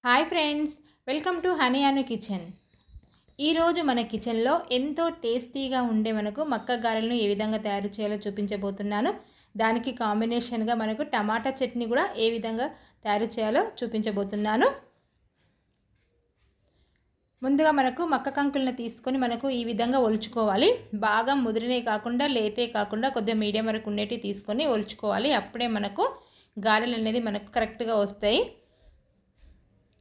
Hi friends, welcome to honey Anu kitchen. ఈరోజు మన కిచెన్లో ఎంతో టేస్టీగా ఉండే మనకు మక్క గారెలను ఏ విధంగా తయారు చేయాలో చూపించబోతున్నాను. దానికి కాంబినేషన్గా మనకు టమాటా చట్నీ కూడా ఏ విధంగా తయారు చేయాలో చూపించబోతున్నాను. ముందుగా మనకు మక్క కంకులను తీసుకొని మనకు ఈ విధంగా ఒలుచుకోవాలి. బాగా ముదిరినే కాకుండా లేతే కాకుండా కొద్దిగా మీడియం వరకు ఉండేటివి తీసుకొని ఒలుచుకోవాలి. అప్పుడే మనకు గారెలు అనేది మనకు కరెక్ట్గా వస్తాయి.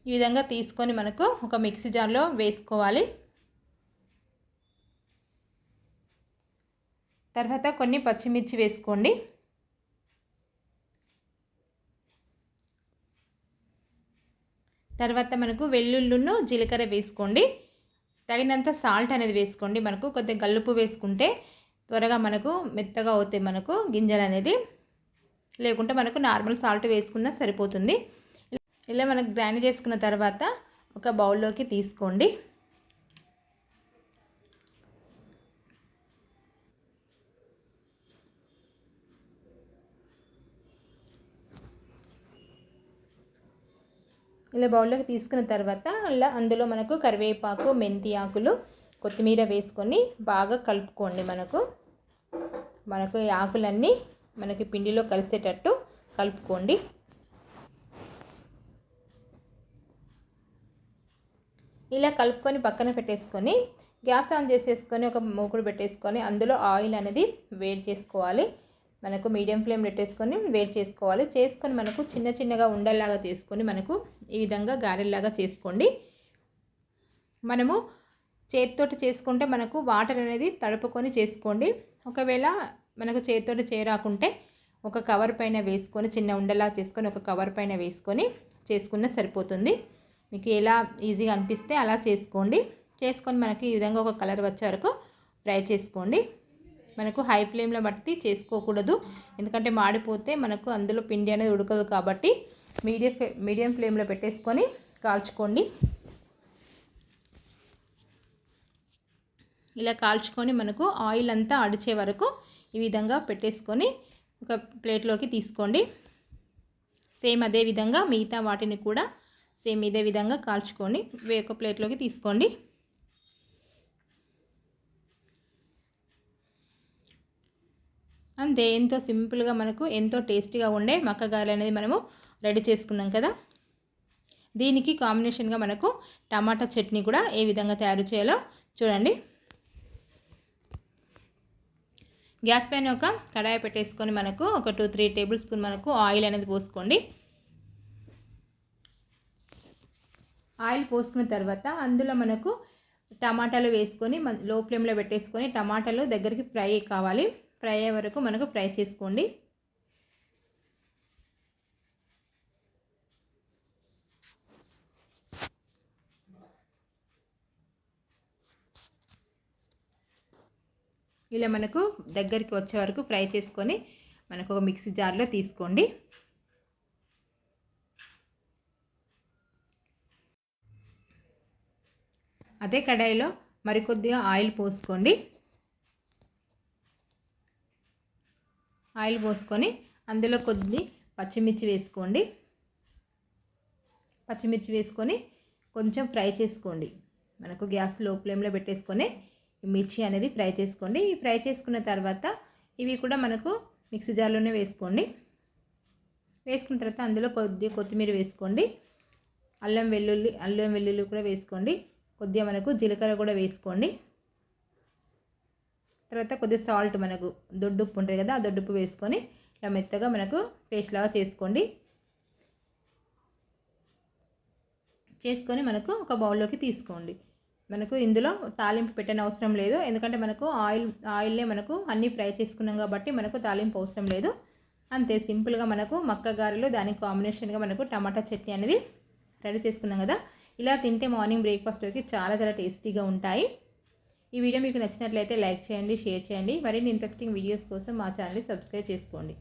ఈ విధంగా తీసుకొని మనకు ఒక మిక్సీ జార్లో వేసుకోవాలి. తర్వాత కొన్ని పచ్చిమిర్చి వేసుకోండి. తర్వాత మనకు వెల్లుల్లిను జీలకర్ర వేసుకోండి. తగినంత సాల్ట్ అనేది వేసుకోండి. మనకు కొద్దిగా గల్లుపు వేసుకుంటే త్వరగా మనకు మెత్తగా అవుతాయి మనకు గింజలు అనేది. లేకుంటే మనకు నార్మల్ సాల్ట్ వేసుకున్నా సరిపోతుంది. ఇలా మనకు గ్రైండ్ చేసుకున్న తర్వాత ఒక బౌల్లోకి తీసుకోండి. ఇలా బౌల్లోకి తీసుకున్న తర్వాత అందులో మనకు కరివేపాకు, మెంతి ఆకులు, కొత్తిమీర వేసుకొని బాగా కలుపుకోండి. మనకు ఈ ఆకులన్నీ మనకి పిండిలో కలిసేటట్టు కలుపుకోండి. ఇలా కలుపుకొని పక్కన పెట్టేసుకొని గ్యాస్ ఆన్ చేసేసుకొని ఒక మూకుడు పెట్టేసుకొని అందులో ఆయిల్ అనేది వేడి చేసుకోవాలి. మనకు మీడియం ఫ్లేమ్ పెట్టేసుకొని వేడి చేసుకొని మనకు చిన్న చిన్నగా ఉండల్లాగా తీసుకొని మనకు ఈ విధంగా గారెల్లాగా చేసుకోండి. మనము చేతితోటి చేసుకుంటే మనకు వాటర్ అనేది తడుపుకొని చేసుకోండి. ఒకవేళ మనకు చేతితోటి చేయరాకుంటే ఒక కవర్ పైన వేసుకొని చిన్న ఉండలా చేసుకొని ఒక కవర్ పైన వేసుకొని చేసుకున్న సరిపోతుంది. మీకు ఎలా ఈజీగా అనిపిస్తే అలా చేసుకొని మనకి ఈ విధంగా ఒక కలర్ వచ్చే వరకు ఫ్రై చేసుకోండి. మనకు హై ఫ్లేమ్లో బట్టి చేసుకోకూడదు, ఎందుకంటే మాడిపోతే మనకు అందులో పిండి అనేది ఉడకదు. కాబట్టి మీడియం ఫ్లేమ్లో పెట్టేసుకొని కాల్చుకోండి. ఇలా కాల్చుకొని మనకు ఆయిల్ అంతా అడిచే వరకు ఈ విధంగా పెట్టేసుకొని ఒక ప్లేట్లోకి తీసుకోండి. సేమ్ అదే విధంగా మిగతా వాటిని కూడా సేమ్ ఇదే విధంగా కాల్చుకొని వేరొక ప్లేట్లోకి తీసుకోండి. అంతే, ఎంతో సింపుల్గా మనకు ఎంతో టేస్టీగా ఉండే మక్క గారెలు అనేది మనము రెడీ చేసుకున్నాం కదా. దీనికి కాంబినేషన్గా మనకు టమాటా చట్నీ కూడా ఏ విధంగా తయారు చేయాలో చూడండి. గ్యాస్ పైన ఒక కడాయి పెట్టేసుకొని మనకు ఒక 2-3 టేబుల్ స్పూన్ మనకు ఆయిల్ అనేది పోసుకోండి. ఆయిల్ పోసుకున్న తర్వాత అందులో మనకు టమాటాలు వేసుకొని లో ఫ్లేమ్లో పెట్టేసుకొని టమాటాలు దగ్గరికి ఫ్రై కావాలి. ఫ్రై అయ్యే వరకు మనకు ఫ్రై చేసుకోండి. ఇలా మనకు దగ్గరికి వచ్చే వరకు ఫ్రై చేసుకొని మనకు ఒక మిక్సీ జార్లో తీసుకోండి. అదే కడాయిలో మరికొద్దిగా ఆయిల్ పోసుకోండి. ఆయిల్ పోసుకొని అందులో కొద్ది పచ్చిమిర్చి వేసుకోండి. పచ్చిమిర్చి వేసుకొని కొంచెం ఫ్రై చేసుకోండి. మనకు గ్యాస్ లో ఫ్లేమ్లో పెట్టేసుకొని మిర్చి అనేది ఫ్రై చేసుకోండి. ఈ ఫ్రై చేసుకున్న తర్వాత ఇవి కూడా మనకు మిక్సీ జార్లోనే వేసుకోండి. వేసుకున్న తర్వాత అందులో కొద్దిగా కొత్తిమీర వేసుకోండి. అల్లం వెల్లుల్లి కూడా వేసుకోండి. కొద్దిగా మనకు జీలకర్ర కూడా వేసుకోండి. తర్వాత కొద్దిగా సాల్ట్, మనకు దొడ్డుప్పు ఉంటుంది కదా, ఆ దొడ్డుప్పు వేసుకొని ఇలా మెత్తగా మనకు పేస్ట్ లాగా చేసుకొని మనకు ఒక బౌల్లోకి తీసుకోండి. మనకు ఇందులో తాలింపు పెట్టని అవసరం లేదు, ఎందుకంటే మనకు ఆయిల్నే మనకు అన్నీ ఫ్రై చేసుకున్నాం కాబట్టి మనకు తాలింపు అవసరం లేదు. అంతే సింపుల్గా మనకు మక్క గారెలు, దానికి కాంబినేషన్గా మనకు టమాటా చట్నీ అనేది రెడీ చేసుకున్నాం కదా. ఇలా తింటే మార్నింగ్ బ్రేక్ఫాస్ట్కి చాలా టేస్టీగా ఉంటాయి. ఈ వీడియో మీకు నచ్చినట్లయితే లైక్ చేయండి, షేర్ చేయండి. మరిన్ని ఇంట్రెస్టింగ్ వీడియోస్ కోసం మా ఛానల్ని సబ్స్క్రైబ్ చేసుకోండి.